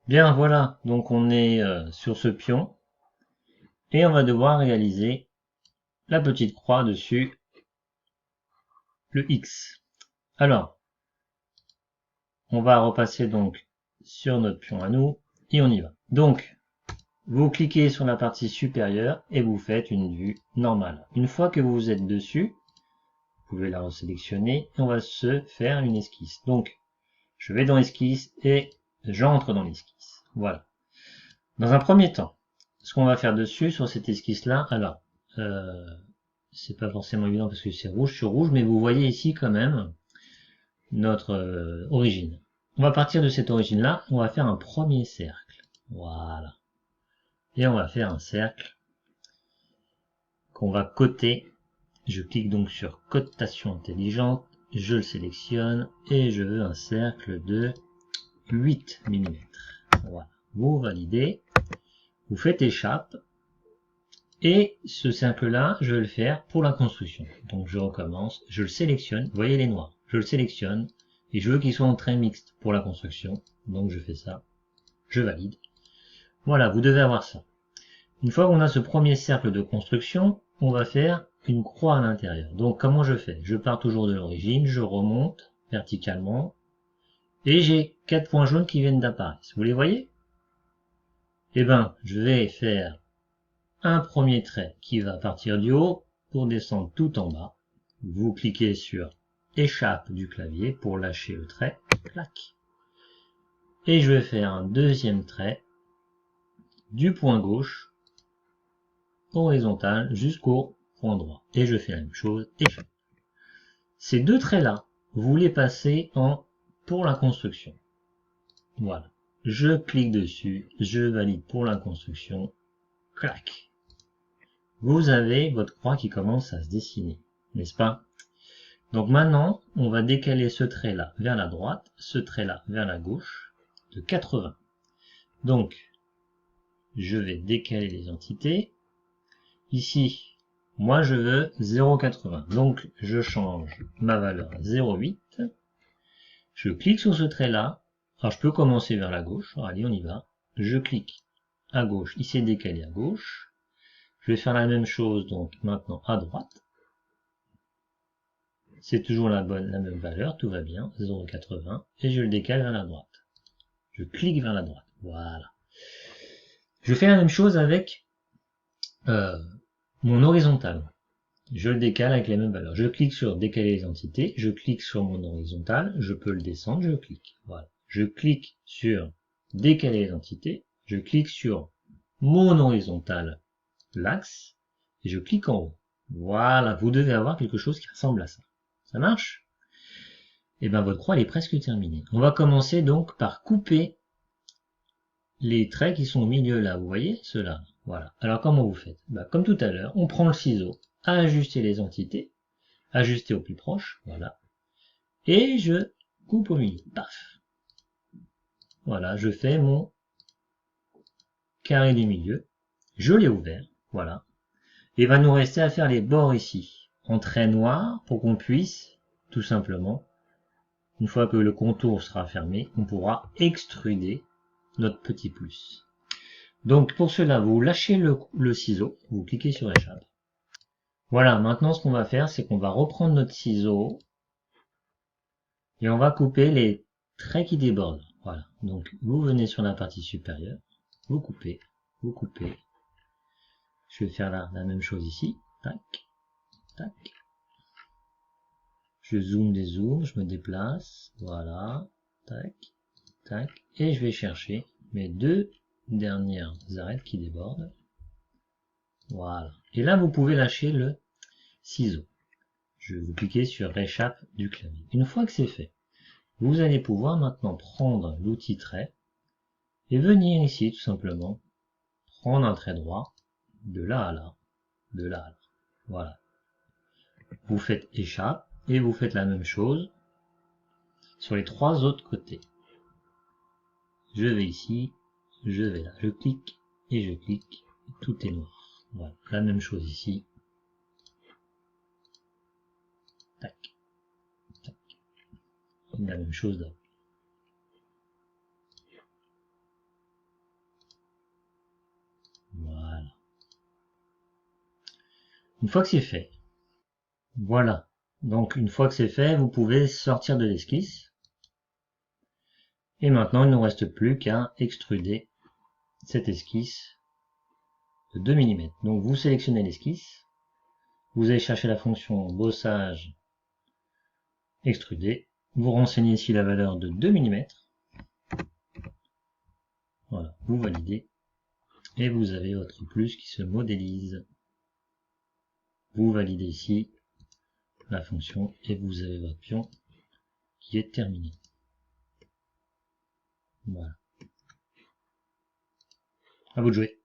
Bien, voilà, donc on est sur ce pion et on va devoir réaliser la petite croix dessus, le X. Alors, on va repasser donc sur notre pion à nous et on y va. Donc, vous cliquez sur la partie supérieure et vous faites une vue normale. Une fois que vous êtes dessus, vous pouvez la resélectionner et on va se faire une esquisse. Donc, je vais dans l'esquisse et j'entre dans l'esquisse. Voilà. Dans un premier temps, ce qu'on va faire dessus sur cette esquisse-là, alors, euh, c'est pas forcément évident parce que c'est rouge sur rouge, mais vous voyez ici quand même notre origine. On va partir de cette origine-là, on va faire un premier cercle. Voilà. Et on va faire un cercle qu'on va coter. Je clique donc sur cotation intelligente, je le sélectionne et je veux un cercle de 8 mm. Voilà. Vous validez, vous faites échappe. Et ce cercle-là, je vais le faire pour la construction. Donc je recommence, je le sélectionne, vous voyez les noirs, je le sélectionne, et je veux qu'il soit en trait mixte pour la construction. Donc je fais ça, je valide. Voilà, vous devez avoir ça. Une fois qu'on a ce premier cercle de construction, on va faire une croix à l'intérieur. Donc comment je fais? Je pars toujours de l'origine, je remonte verticalement, et j'ai 4 points jaunes qui viennent d'apparaître. Vous les voyez? Eh ben, je vais faire un premier trait qui va partir du haut pour descendre tout en bas. Vous cliquez sur échappe du clavier pour lâcher le trait. Clac. Et je vais faire un deuxième trait du point gauche horizontal jusqu'au point droit. Et je fais la même chose. Échappe. Ces deux traits-là, vous les passez en pour la construction. Voilà. Je clique dessus, je valide pour la construction. Clac. Vous avez votre croix qui commence à se dessiner, n'est-ce pas? Donc maintenant, on va décaler ce trait-là vers la droite, ce trait-là vers la gauche, de 80. Donc, je vais décaler les entités. Ici, moi je veux 0,80. Donc, je change ma valeur à 0,8. Je clique sur ce trait-là. Alors, je peux commencer vers la gauche. Alors, allez, on y va. Je clique à gauche. Il s'est décalé à gauche. Je vais faire la même chose, donc, maintenant à droite. C'est toujours la même valeur, tout va bien, 0,80, et je le décale vers la droite. Je clique vers la droite, voilà. Je fais la même chose avec mon horizontal. Je le décale avec les mêmes valeurs. Je clique sur décaler les entités, je clique sur mon horizontal, je peux le descendre, je clique. Voilà. Je clique sur décaler les entités, je clique sur mon horizontal, l'axe, et je clique en haut. Voilà, vous devez avoir quelque chose qui ressemble à ça. Ça marche? Et bien votre croix elle est presque terminée. On va commencer donc par couper les traits qui sont au milieu là, vous voyez, ceux-là. Voilà. Alors comment vous faites? Comme tout à l'heure, on prend le ciseau, à ajuster les entités, ajuster au plus proche, voilà. Et je coupe au milieu. Paf. Voilà, je fais mon carré du milieu. Je l'ai ouvert, voilà. Et il va nous rester à faire les bords ici, en trait noir, pour qu'on puisse, tout simplement, une fois que le contour sera fermé, on pourra extruder notre petit plus. Donc pour cela, vous lâchez le ciseau, vous cliquez sur échappe. Voilà, maintenant ce qu'on va faire, c'est qu'on va reprendre notre ciseau et on va couper les traits qui débordent. Voilà, donc vous venez sur la partie supérieure, vous coupez, vous coupez. Je vais faire la même chose ici. Tac, tac. Je zoome des zooms, je me déplace. Voilà, tac, tac. Et je vais chercher mes deux dernières arêtes qui débordent. Voilà. Et là, vous pouvez lâcher le ciseau. Je vais vous cliquer sur échappe du clavier. Une fois que c'est fait, vous allez pouvoir maintenant prendre l'outil trait et venir ici tout simplement prendre un trait droit de là à là, de là à là. Voilà. Vous faites échappe et vous faites la même chose sur les trois autres côtés. Je vais ici, je vais là, je clique et je clique, et tout est noir. Voilà. La même chose ici. Tac, tac. La même chose là. Une fois que c'est fait, voilà. Donc une fois que c'est fait, vous pouvez sortir de l'esquisse. Et maintenant, il ne nous reste plus qu'à extruder cette esquisse de 2 mm. Donc vous sélectionnez l'esquisse, vous allez chercher la fonction bossage extruder, vous renseignez ici la valeur de 2 mm, voilà, vous validez, et vous avez votre plus qui se modélise. Vous validez ici la fonction et vous avez votre pion qui est terminé. Voilà. À vous de jouer.